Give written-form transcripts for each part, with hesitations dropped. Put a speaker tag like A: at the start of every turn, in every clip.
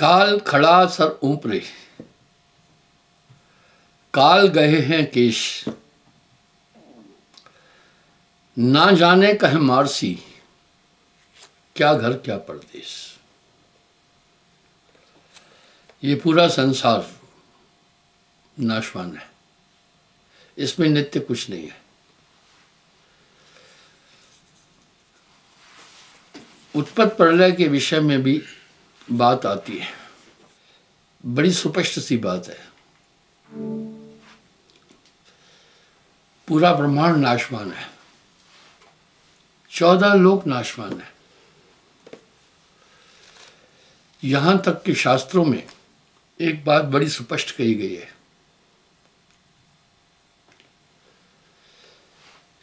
A: काल खड़ा सर ऊपरे, काल गए हैं केश, ना जाने कहे मारसी, क्या घर क्या परदेश। ये पूरा संसार नाशवान है, इसमें नित्य कुछ नहीं है। उत्पत्ति प्रलय के विषय में भी बात आती है, बड़ी सुस्पष्ट सी बात है। पूरा ब्रह्मांड नाशवान है, 14 लोक नाशवान है। यहां तक कि शास्त्रों में एक बात बड़ी स्पष्ट कही गई है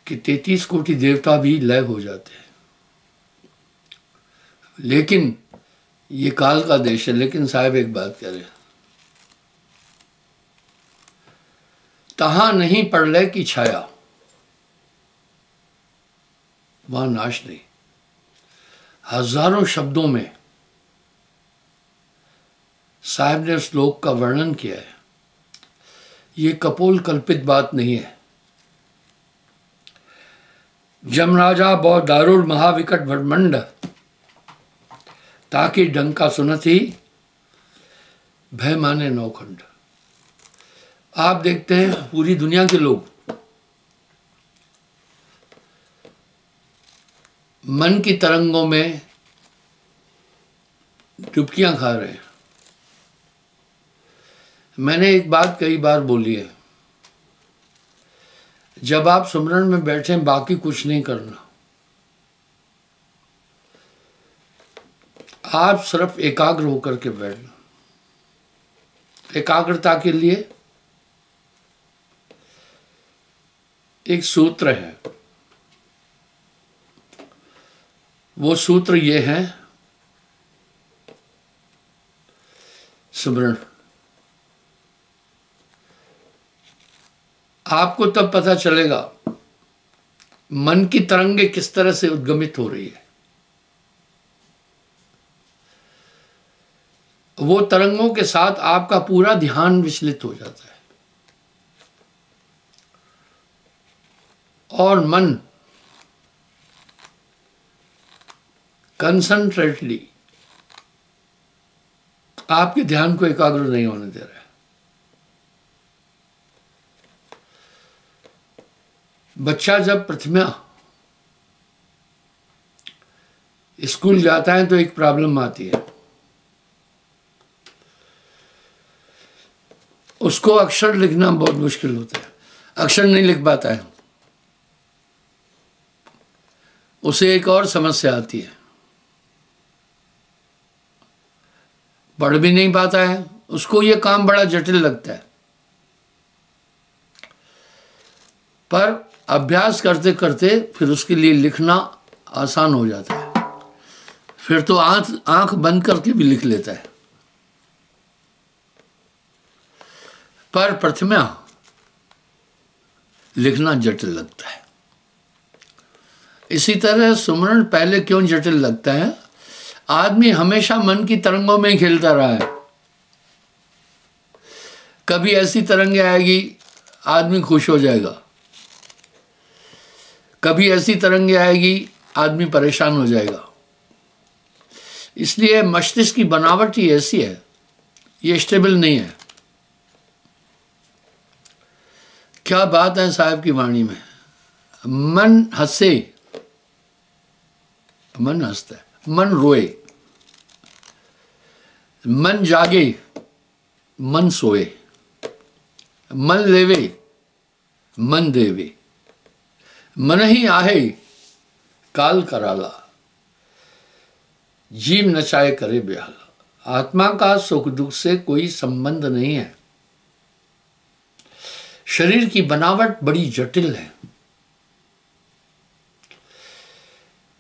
A: कि 33 कोटि देवता भी लय हो जाते हैं, लेकिन ये काल का देश है। लेकिन साहब एक बात कह रहे हैं, तहां नहीं प्रलय की छाया, वहां नाश नहीं। हजारों शब्दों में साहब ने श्लोक का वर्णन किया है। ये कपोल कल्पित बात नहीं है। जमराजा बहु दारुण महाविकट ब्रह्मंड, ताकि डंका सुनती भय माने नौखंड। आप देखते हैं पूरी दुनिया के लोग मन की तरंगों में डुबकियां खा रहे हैं। मैंने एक बात कई बार बोली है, जब आप सुमरन में बैठे बाकी कुछ नहीं करना, आप सिर्फ एकाग्र होकर के बैठना। एकाग्रता के लिए एक सूत्र है, वो सूत्र ये है, सुमरण। आपको तब पता चलेगा मन की तरंगे किस तरह से उद्गमित हो रही है। वो तरंगों के साथ आपका पूरा ध्यान विचलित हो जाता है और मन कंसंट्रेटली आपके ध्यान को एकाग्र नहीं होने दे रहा है। बच्चा जब प्रथमा स्कूल जाता है तो एक प्रॉब्लम आती है, उसको अक्षर लिखना बहुत मुश्किल होता है, अक्षर नहीं लिख पाता है। उसे एक और समस्या आती है, पढ़ भी नहीं पाता है, उसको ये काम बड़ा जटिल लगता है। पर अभ्यास करते करते फिर उसके लिए लिखना आसान हो जाता है, फिर तो आंख बंद करके भी लिख लेता है। पर प्रथमा लिखना जटिल लगता है। इसी तरह सुमरण पहले क्यों जटिल लगता है? आदमी हमेशा मन की तरंगों में खेलता रहा है। कभी ऐसी तरंगे आएगी आदमी खुश हो जाएगा, कभी ऐसी तरंगे आएगी आदमी परेशान हो जाएगा। इसलिए मस्तिष्क की बनावट ही ऐसी है, ये स्टेबल नहीं है। क्या बात है साहब की वाणी में, मन हंसे मन हंसता है, मन रोए मन जागे, मन सोए, मन लेवे मन देवे, मन ही आहे काल कराला, जीव नचाए करे बेहाला। आत्मा का सुख दुख से कोई संबंध नहीं है। शरीर की बनावट बड़ी जटिल है।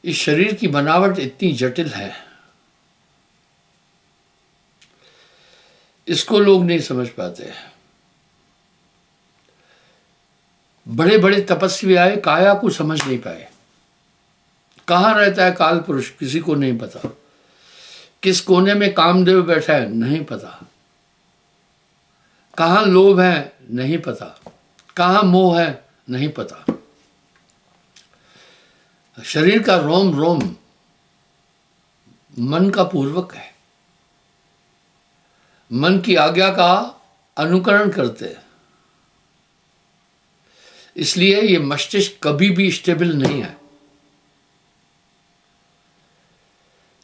A: इस शरीर की बनावट इतनी जटिल है, इसको लोग नहीं समझ पाते। बड़े बड़े तपस्वी आए, काया को समझ नहीं पाए। कहाँ रहता है काल पुरुष, किसी को नहीं पता। किस कोने में कामदेव बैठा है नहीं पता, कहाँ लोभ है नहीं पता, कहाँ मोह है नहीं पता। शरीर का रोम रोम मन का पूर्वक है, मन की आज्ञा का अनुकरण करते हैं। इसलिए ये मस्तिष्क कभी भी स्टेबल नहीं है।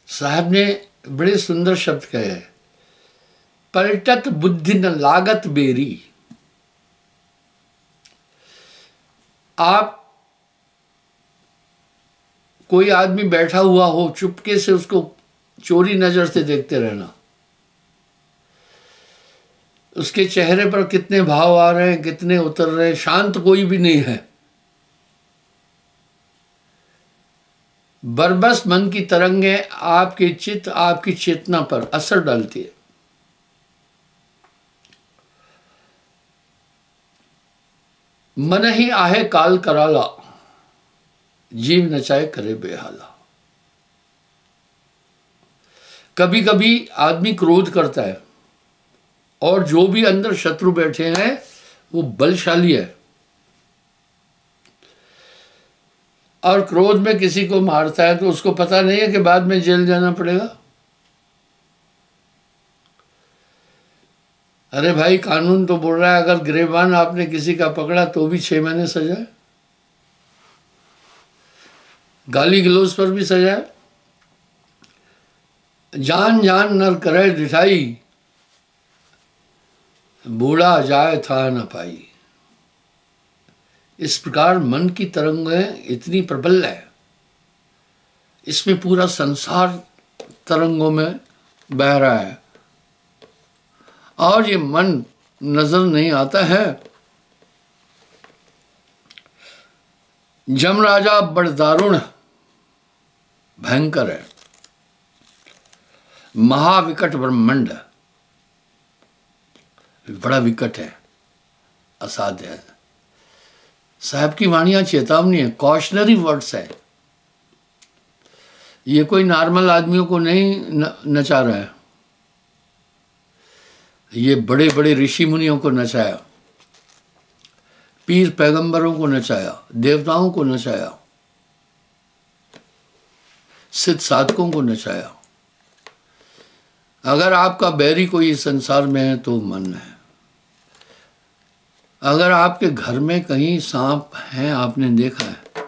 A: साहब ने बड़े सुंदर शब्द कहे हैं, पलटत बुद्धि न लागत बेरी। आप कोई आदमी बैठा हुआ हो, चुपके से उसको चोरी नजर से देखते रहना, उसके चेहरे पर कितने भाव आ रहे हैं, कितने उतर रहे हैं, शांत कोई भी नहीं है। बरबस मन की तरंगें आपके चित्त, आपकी चेतना पर असर डालती है। मन ही आहे काल कराला, जीव नचाए करे बेहाला। कभी कभी आदमी क्रोध करता है और जो भी अंदर शत्रु बैठे हैं वो बलशाली है, और क्रोध में किसी को मारता है तो उसको पता नहीं है कि बाद में जेल जाना पड़ेगा। अरे भाई, कानून तो बोल रहा है अगर गिरबान आपने किसी का पकड़ा तो भी 6 महीने सजा है, गाली गलौज पर भी सजा है। जान जान नर करे डिठाई, बूढ़ा जाए था न पाई। इस प्रकार मन की तरंगें इतनी प्रबल है, इसमें पूरा संसार तरंगों में बह रहा है और ये मन नजर नहीं आता है। जमराजा बड़ दारुण भयंकर है, महाविकट ब्रह्मांड बड़ा विकट है, असाध्य है। साहब की वाणियां चेतावनी है, कॉशनरी वर्ड्स है। ये कोई नॉर्मल आदमियों को नहीं नचा रहा है, ये बड़े बड़े ऋषि मुनियों को नचाया, पीर पैगंबरों को नचाया, देवताओं को नचाया, सिद्ध साधकों को नचाया। अगर आपका बैरी कोई इस संसार में है तो मन है। अगर आपके घर में कहीं सांप हैं, आपने देखा है,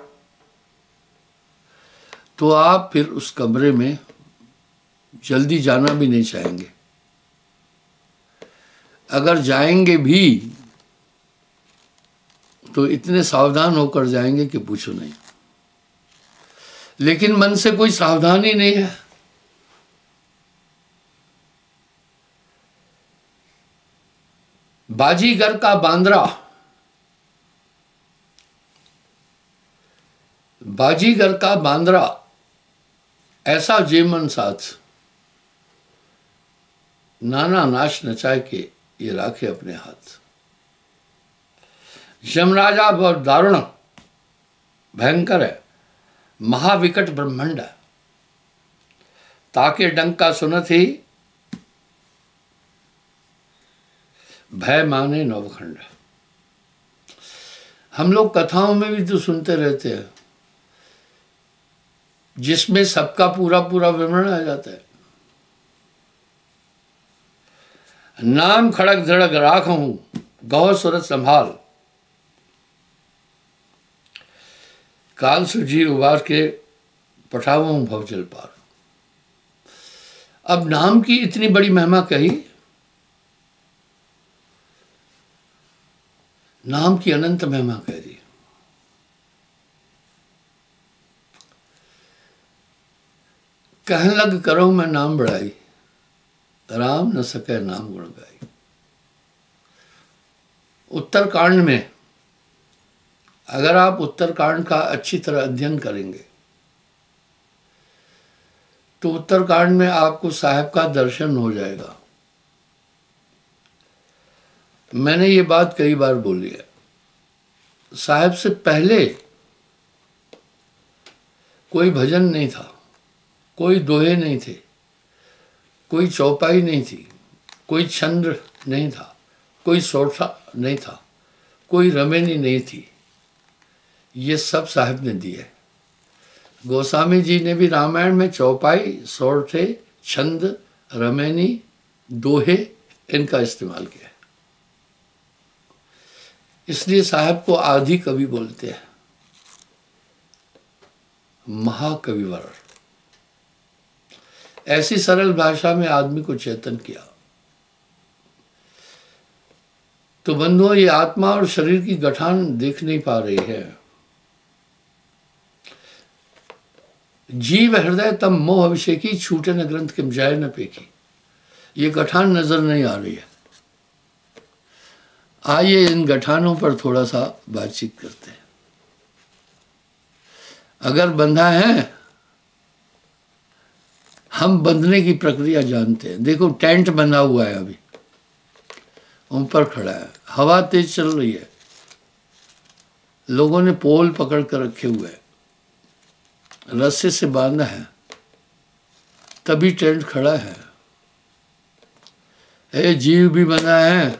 A: तो आप फिर उस कमरे में जल्दी जाना भी नहीं चाहेंगे। अगर जाएंगे भी तो इतने सावधान होकर जाएंगे कि पूछो नहीं। लेकिन मन से कोई सावधानी नहीं है। बाजीगर का बांद्रा, बाजीगर का बांद्रा ऐसा जेमन साथ, नाना नाश नचाए के ये राखे अपने हाथ। यमराजा बहुत दारुण भयंकर है, महाविकट ब्रह्मांड है, ताके डंका सुनत ही भय माने नवखंड। हम लोग कथाओं में भी तो सुनते रहते हैं जिसमें सबका पूरा पूरा विवरण आ जाता है। नाम खड़क धड़क राख हूं, गौ सूरत संभाल, काल सुजी उबार के पठाऊं भवजल पार। अब नाम की इतनी बड़ी महिमा कही, नाम की अनंत महिमा कह दी। कहन लग करो मैं नाम बढ़ाई, राम न सके नाम गुण गाई। उत्तरकांड में अगर आप उत्तरकांड का अच्छी तरह अध्ययन करेंगे तो उत्तरकांड में आपको साहब का दर्शन हो जाएगा। मैंने ये बात कई बार बोली है, साहब से पहले कोई भजन नहीं था, कोई दोहे नहीं थे, कोई चौपाई नहीं थी, कोई छंद नहीं था, कोई सोठा नहीं था, कोई रमेनी नहीं थी। ये सब साहब ने दिए। गोस्वामी जी ने भी रामायण में चौपाई, सोठे, छंद, रमेनी, दोहे इनका इस्तेमाल किया। इसलिए साहब को आदि कवि बोलते हैं, महाकविवर। ऐसी सरल भाषा में आदमी को चेतन किया। तो बंधुओं, ये आत्मा और शरीर की गठान देख नहीं पा रही है। जीव हृदय तम मोह अभिषेकी, छूटे न ग्रंथ किम जाय न पेकी। ये गठान नजर नहीं आ रही है। आइए इन गठानों पर थोड़ा सा बातचीत करते हैं। अगर बंधा है, हम बंधने की प्रक्रिया जानते हैं। देखो टेंट बंधा हुआ है, अभी ऊपर खड़ा है, हवा तेज चल रही है, लोगों ने पोल पकड़ कर रखे हुए हैं, रस्से से बांधा है, तभी टेंट खड़ा है। ये जीव भी बंधा है,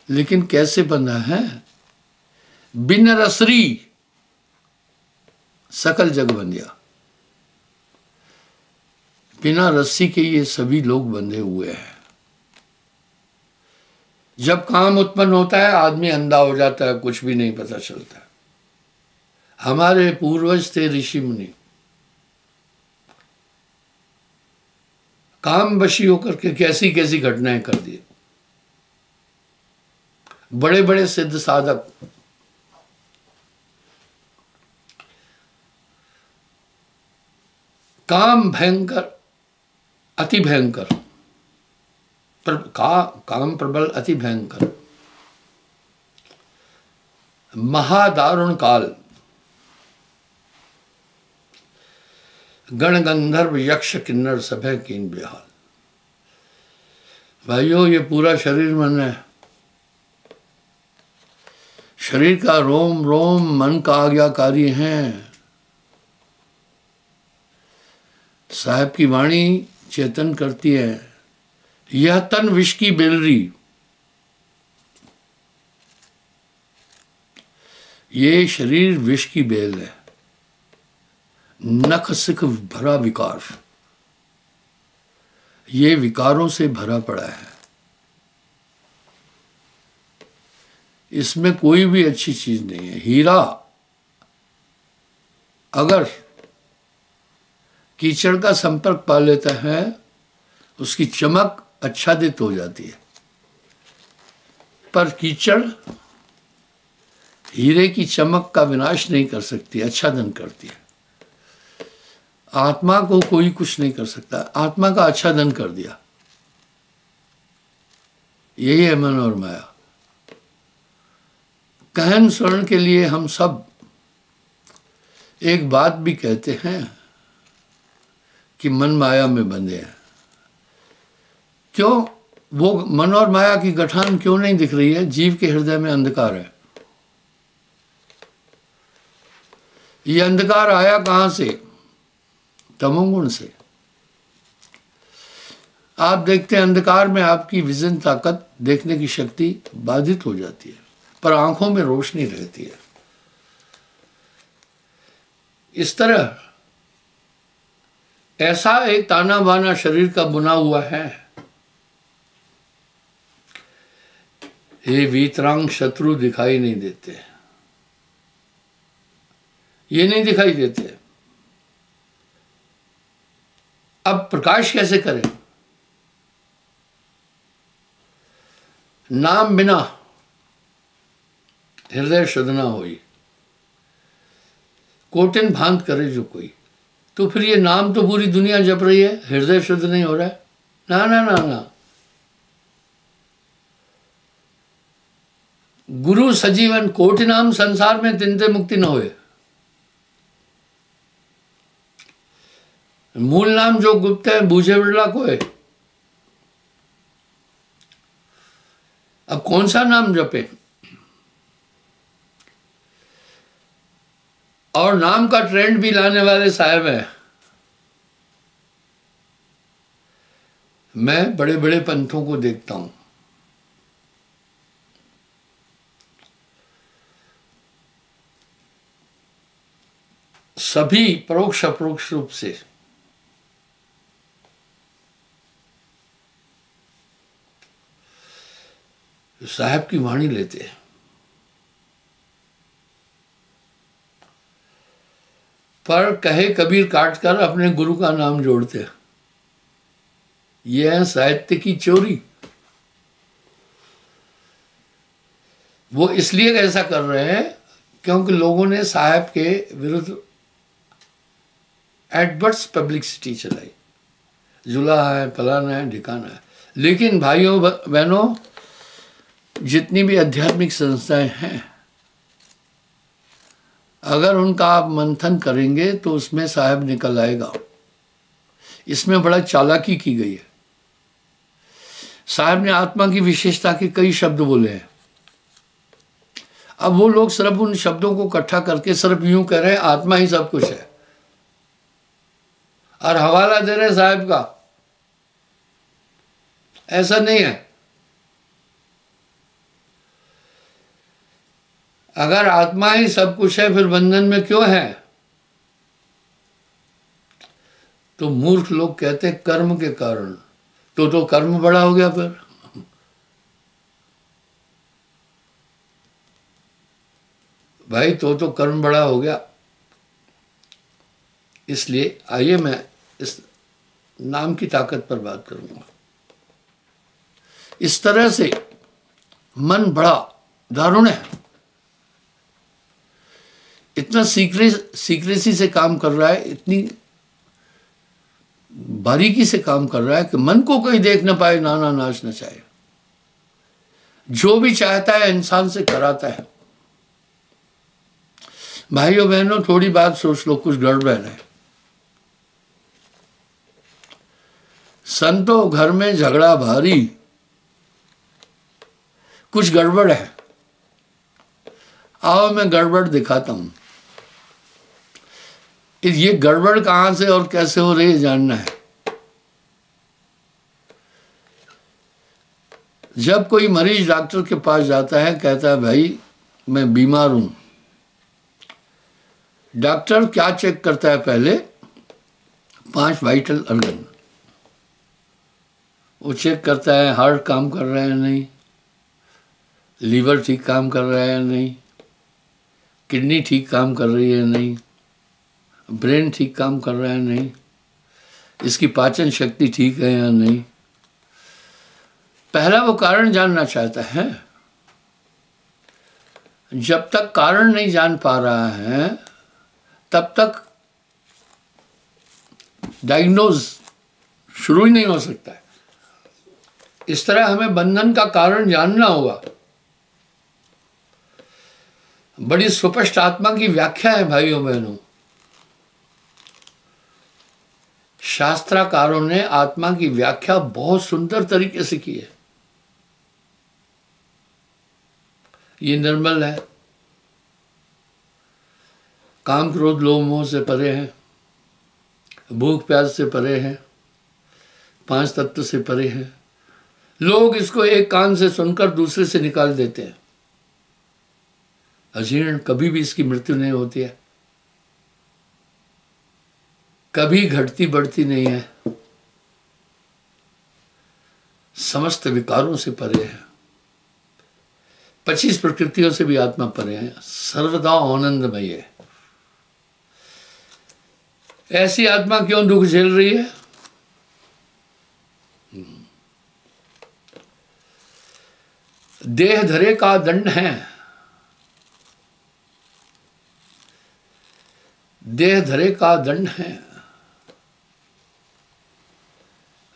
A: लेकिन कैसे बंधा है? बिन रसरी सकल जग बंधिया। बिना रस्सी के ये सभी लोग बंधे हुए हैं। जब काम उत्पन्न होता है, आदमी अंधा हो जाता है, कुछ भी नहीं पता चलता। हमारे पूर्वज थे ऋषि मुनि, काम बशी होकर के कैसी कैसी घटनाएं कर दी। बड़े बड़े सिद्ध साधक, काम भयंकर, अति भयंकर, काम प्रबल, अति भयंकर, महादारुण काल, गण गंधर्व यक्ष किन्नर सभय कीन बेहाल। भाइयों, ये पूरा शरीर मन है। शरीर का रोम रोम मन का आज्ञाकारी है। साहब की वाणी चेतन करती है। यह तन विष की बेलरी, ये शरीर विष की बेल है। नख सिख भरा विकार, ये विकारों से भरा पड़ा है। इसमें कोई भी अच्छी चीज नहीं है। हीरा अगर कीचड़ का संपर्क पा लेता है, उसकी चमक आच्छादित हो जाती है, पर कीचड़ हीरे की चमक का विनाश नहीं कर सकती, आच्छादन करती है। आत्मा को कोई कुछ नहीं कर सकता। आत्मा का आच्छादन कर दिया, यही है मन और माया। कहन सुनने के लिए हम सब एक बात भी कहते हैं कि मन माया में बंधे हैं। क्यों? वो मन और माया की गठान क्यों नहीं दिख रही है? जीव के हृदय में अंधकार है। ये अंधकार आया कहां से? तमोगुण से। आप देखते हैं अंधकार में आपकी विजन ताकत, देखने की शक्ति बाधित हो जाती है, पर आंखों में रोशनी रहती है। इस तरह ऐसा एक ताना बाना शरीर का बुना हुआ है। ये वीतरांग शत्रु दिखाई नहीं देते, ये नहीं दिखाई देते। अब प्रकाश कैसे करें? नाम बिना हृदय शुद्ध ना होई, कोटिन भांत करे जो कोई। तो फिर ये नाम तो पूरी दुनिया जप रही है, हृदय शुद्ध नहीं हो रहा है। ना ना ना ना, गुरु सजीवन कोटि नाम संसार में तिनते मुक्ति न होए। मूल नाम जो गुप्त है, बूझे बिरला को है। अब कौन सा नाम जपे? और नाम का ट्रेंड भी लाने वाले साहब हैं। मैं बड़े बड़े पंथों को देखता हूं, सभी परोक्ष अपरोक्ष रूप से साहब की वाणी लेते हैं, पर कहे कबीर काटकर अपने गुरु का नाम जोड़ते हैं। यह है साहित्य की चोरी। वो इसलिए ऐसा कर रहे हैं क्योंकि लोगों ने साहब के विरुद्ध एडवर्स पब्लिसिटी चलाई, जुला है, फलाना है, ढिकाना है। लेकिन भाइयों बहनों, जितनी भी आध्यात्मिक संस्थाएं हैं, अगर उनका आप मंथन करेंगे तो उसमें साहब निकल आएगा। इसमें बड़ा चालाकी की गई है। साहब ने आत्मा की विशेषता के कई शब्द बोले हैं। अब वो लोग सिर्फ उन शब्दों को इकट्ठा करके सिर्फ यूं कह रहे हैं आत्मा ही सब कुछ है, और हवाला दे रहे साहब का। ऐसा नहीं है। अगर आत्मा ही सब कुछ है, फिर बंधन में क्यों है? तो मूर्ख लोग कहते हैं कर्म के कारण। तो कर्म बड़ा हो गया फिर। भाई तो कर्म बड़ा हो गया। इसलिए आइए मैं इस नाम की ताकत पर बात करूंगा। इस तरह से मन बड़ा दारुण है, इतना सीक्रेसी से काम कर रहा है, इतनी बारीकी से काम कर रहा है कि मन को कोई देख ना पाए, नाना नाच न चाहे। जो भी चाहता है इंसान से कराता है। भाइयों बहनों, थोड़ी बात सोच लो, कुछ गड़बड़ है। संतों घर में झगड़ा भारी, कुछ गड़बड़ है। आओ मैं गड़बड़ दिखाता हूं। ये गड़बड़ कहां से और कैसे हो रही है जानना है। जब कोई मरीज डॉक्टर के पास जाता है, कहता है भाई मैं बीमार हूं, डॉक्टर क्या चेक करता है? पहले 5 वाइटल ऑर्गन वो चेक करता है। हार्ट काम कर रहा है नहीं, लीवर ठीक काम कर रहा है नहीं, किडनी ठीक काम कर रही है नहीं, ब्रेन ठीक काम कर रहा है नहीं, इसकी पाचन शक्ति ठीक है या नहीं। पहला वो कारण जानना चाहता है। जब तक कारण नहीं जान पा रहा है, तब तक डायग्नोज शुरू ही नहीं हो सकता है। इस तरह हमें बंधन का कारण जानना होगा। बड़ी सुस्पष्ट आत्मा की व्याख्या है भाइयों बहनों। शास्त्रकारों ने आत्मा की व्याख्या बहुत सुंदर तरीके से की है। ये निर्मल है, काम क्रोध लोभ मोह से परे है, भूख प्यास से परे है, 5 तत्व से परे है। लोग इसको एक कान से सुनकर दूसरे से निकाल देते हैं। अजीर्ण, कभी भी इसकी मृत्यु नहीं होती है, कभी घटती बढ़ती नहीं है, समस्त विकारों से परे है, 25 प्रकृतियों से भी आत्मा परे है, सर्वदा आनंदमय है। ऐसी आत्मा क्यों दुख झेल रही है? देह धरे का दंड है, देह धरे का दंड है,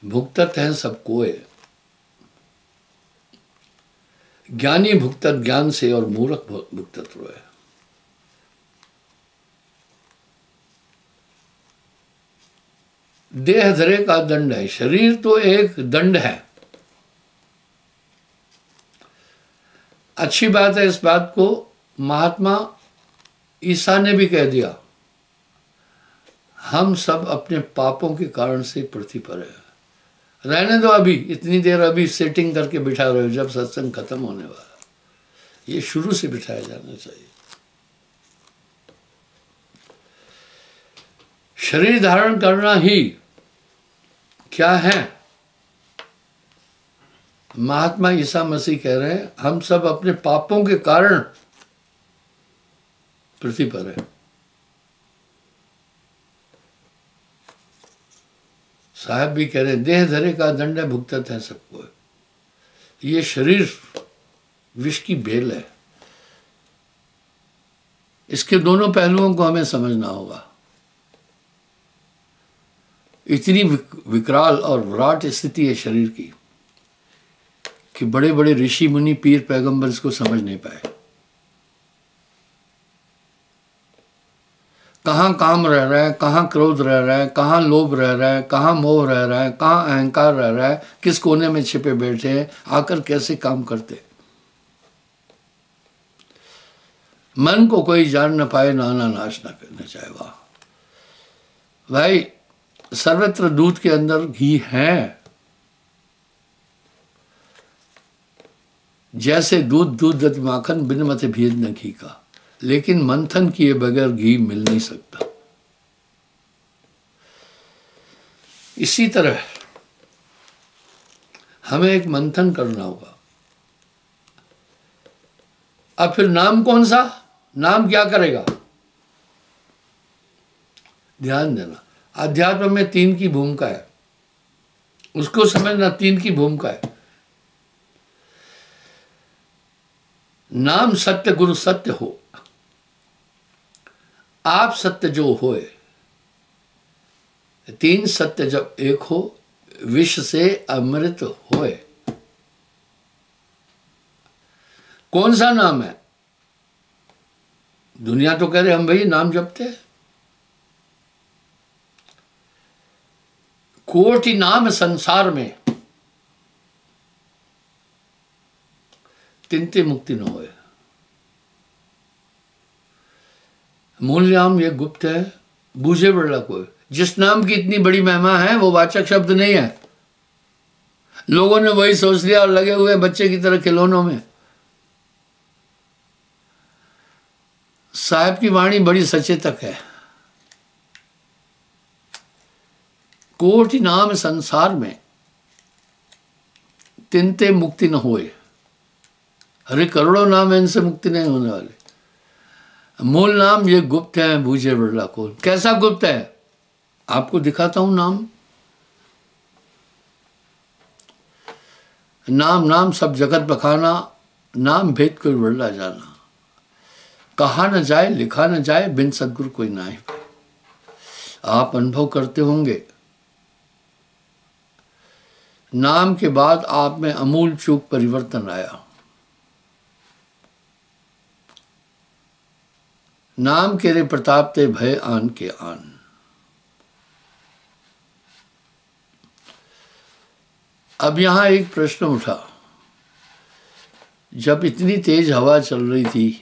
A: भुगतत है सब कोय। ज्ञानी भुगतत ज्ञान से और मूर्ख भुगतत रोए। देह धरे का दंड है। शरीर तो एक दंड है। अच्छी बात है, इस बात को महात्मा ईसा ने भी कह दिया। हम सब अपने पापों के कारण से पृथ्वी पर है। रहने दो अभी, इतनी देर अभी सेटिंग करके बिठा रहे हो, जब सत्संग खत्म होने वाला, ये शुरू से बिठाया जाना चाहिए। शरीर धारण करना ही क्या है? महात्मा ईसा मसीह कह रहे हैं, हम सब अपने पापों के कारण पृथ्वी पर है। साहब भी कह रहे हैं, देह धरे का दंड भुगतत है सबको। ये शरीर विष की बेल है, इसके दोनों पहलुओं को हमें समझना होगा। इतनी विकराल और विराट स्थिति है शरीर की कि बड़े बड़े ऋषि मुनि पीर पैगंबर इसको समझ नहीं पाए। कहाँ काम रह रहा है, कहाँ क्रोध रह रहा है, कहाँ लोभ रह रहा है, कहाँ मोह रह रहा है, कहाँ अहंकार रह रहा है, किस कोने में छिपे बैठे हैं, आकर कैसे काम करते। मन को कोई जान न पाए, नाना नाश न करना चाहे। वाह भाई, सर्वत्र दूध के अंदर घी है। जैसे दूध दूध दत माखन, बिन मत भेद न घी का। लेकिन मंथन किए बगैर घी मिल नहीं सकता। इसी तरह हमें एक मंथन करना होगा। अब फिर नाम कौन सा? नाम क्या करेगा? ध्यान देना, अध्यात्म में 3 की भूमिका है, उसको समझना। 3 की भूमिका है। नाम सत्य गुरु सत्य हो, आप सत्य जो होए। 3 सत्य जब एक हो, विष से अमृत होए। कौन सा नाम है? दुनिया तो कह रहे हम भाई नाम जपते हैं। कोटि नाम संसार में, तिनते मुक्ति न होए। मूल नाम ये गुप्त है, बूझे बड़ा कोई। जिस नाम की इतनी बड़ी महिमा है वो वाचक शब्द नहीं है। लोगों ने वही सोच लिया और लगे हुए बच्चे की तरह खिलौनों में। साहब की वाणी बड़ी सचेतक है। कोटि नाम संसार में, तिनते मुक्ति न होए। अरे करोड़ों नाम है, इनसे मुक्ति नहीं होने वाली। मूल नाम ये गुप्त है, बूझे बिरला को। कैसा गुप्त है? आपको दिखाता हूं नाम। नाम नाम सब जगत बखाना, नाम भेद कोई बिरला जाना। कहा न जाए, लिखा न जाए, बिन सदगुरु कोई नाहि। आप अनुभव करते होंगे, नाम के बाद आप में अमूल चूक परिवर्तन आया। नाम के रे प्रताप ते भय आन के आन। अब यहां एक प्रश्न उठा, जब इतनी तेज हवा चल रही थी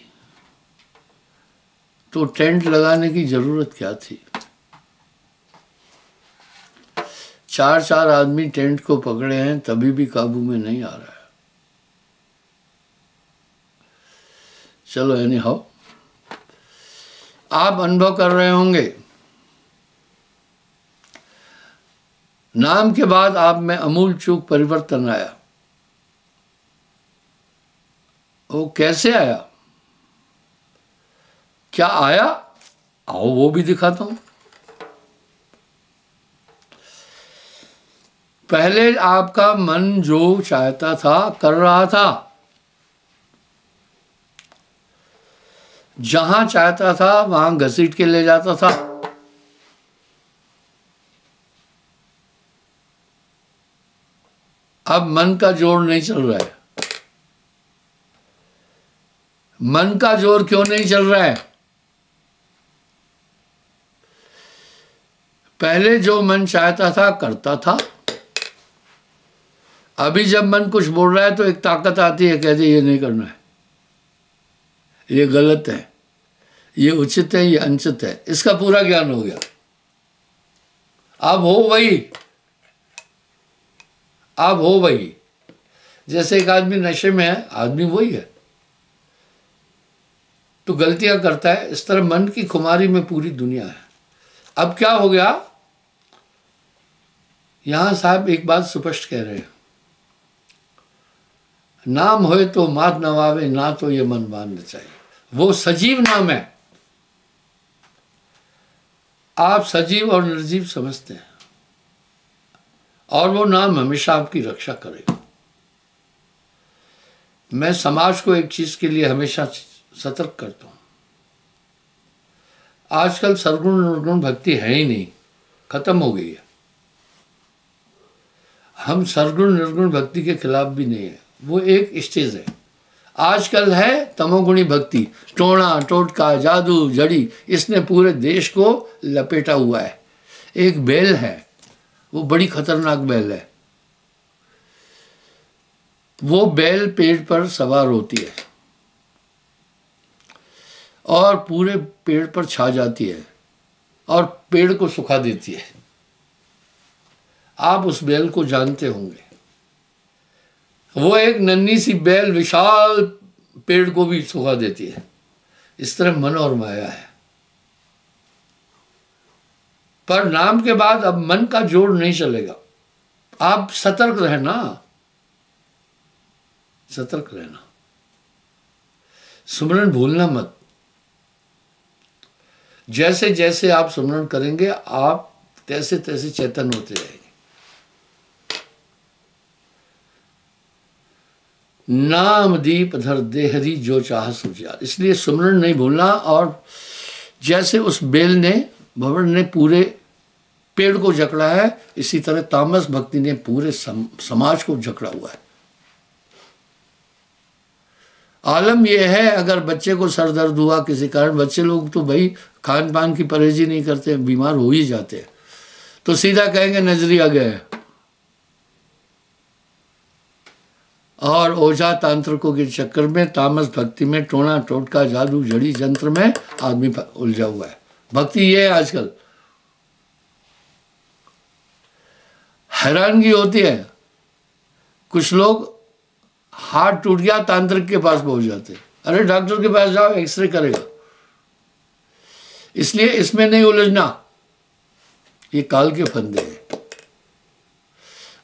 A: तो टेंट लगाने की जरूरत क्या थी? 4 आदमी टेंट को पकड़े हैं, तभी भी काबू में नहीं आ रहा है। चलो एनी हाउ, आप अनुभव कर रहे होंगे, नाम के बाद आप में अमूल चूक परिवर्तन आया। वो कैसे आया? क्या आया? आओ वो भी दिखाता हूं। पहले आपका मन जो चाहता था कर रहा था, जहां चाहता था वहां घसीट के ले जाता था। अब मन का जोर नहीं चल रहा है। मन का जोर क्यों नहीं चल रहा है? पहले जो मन चाहता था करता था। अभी जब मन कुछ बोल रहा है तो एक ताकत आती है, कहती है ये नहीं करना है, ये गलत है, ये उचित है, ये अनुचित है। इसका पूरा ज्ञान हो गया। अब हो वही, आप हो वही। जैसे एक आदमी नशे में है, आदमी वही है, तो गलतियां करता है। इस तरह मन की खुमारी में पूरी दुनिया है। अब क्या हो गया, यहां साहब एक बात स्पष्ट कह रहे हैं, नाम होए तो मात नवावे, ना तो ये मन मानना चाहिए। वो सजीव नाम है, आप सजीव और निर्जीव समझते हैं, और वो नाम हमेशा आपकी रक्षा करेगा। मैं समाज को एक चीज के लिए हमेशा सतर्क करता हूं, आजकल सरगुण निर्गुण भक्ति है ही नहीं, खत्म हो गई है। हम सरगुण निर्गुण भक्ति के खिलाफ भी नहीं है, वो एक स्टेज है। आजकल है तमोगुणी भक्ति, टोना टोटका जादू जड़ी, इसने पूरे देश को लपेटा हुआ है। एक बेल है, वो बड़ी खतरनाक बेल है। वो बेल पेड़ पर सवार होती है और पूरे पेड़ पर छा जाती है और पेड़ को सुखा देती है। आप उस बेल को जानते होंगे। वो एक नन्ही सी बेल विशाल पेड़ को भी सुखा देती है। इस तरह मन और माया है। पर नाम के बाद अब मन का जोड़ नहीं चलेगा। आप सतर्क रहना, सतर्क रहना, सुमरन भूलना मत। जैसे जैसे आप सुमरन करेंगे, आप तैसे तैसे चेतन होते रहेंगे। नाम दीप धर देहरी जो चाह सुझा, इसलिए सुमरन नहीं भूलना। और जैसे उस बेल ने, भंवर ने पूरे पेड़ को जकड़ा है, इसी तरह तामस भक्ति ने पूरे समाज को जकड़ा हुआ है। आलम यह है, अगर बच्चे को सर दर्द हुआ किसी कारण, बच्चे लोग तो भाई खान पान की परहेजी नहीं करते, बीमार हो ही जाते हैं, तो सीधा कहेंगे नजरिया गए। और ओझा तांत्रिकों के चक्कर में, तामस भक्ति में, टोना टोटका जादू जड़ी जंत्र में आदमी उलझा हुआ है। भक्ति ये है आजकल। हैरानगी होती है, कुछ लोग हाथ टूट गया तांत्रिक के पास पहुंच जाते, अरे डॉक्टर के पास जाओ, एक्सरे करेगा। इसलिए इसमें नहीं उलझना, ये काल के फंदे हैं।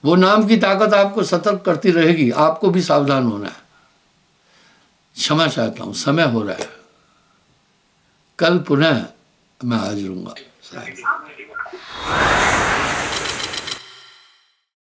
A: वो नाम की ताकत आपको सतर्क करती रहेगी, आपको भी सावधान होना है। क्षमा चाहता हूं, समय हो रहा है, कल पुनः मैं हाजिर हूंगा।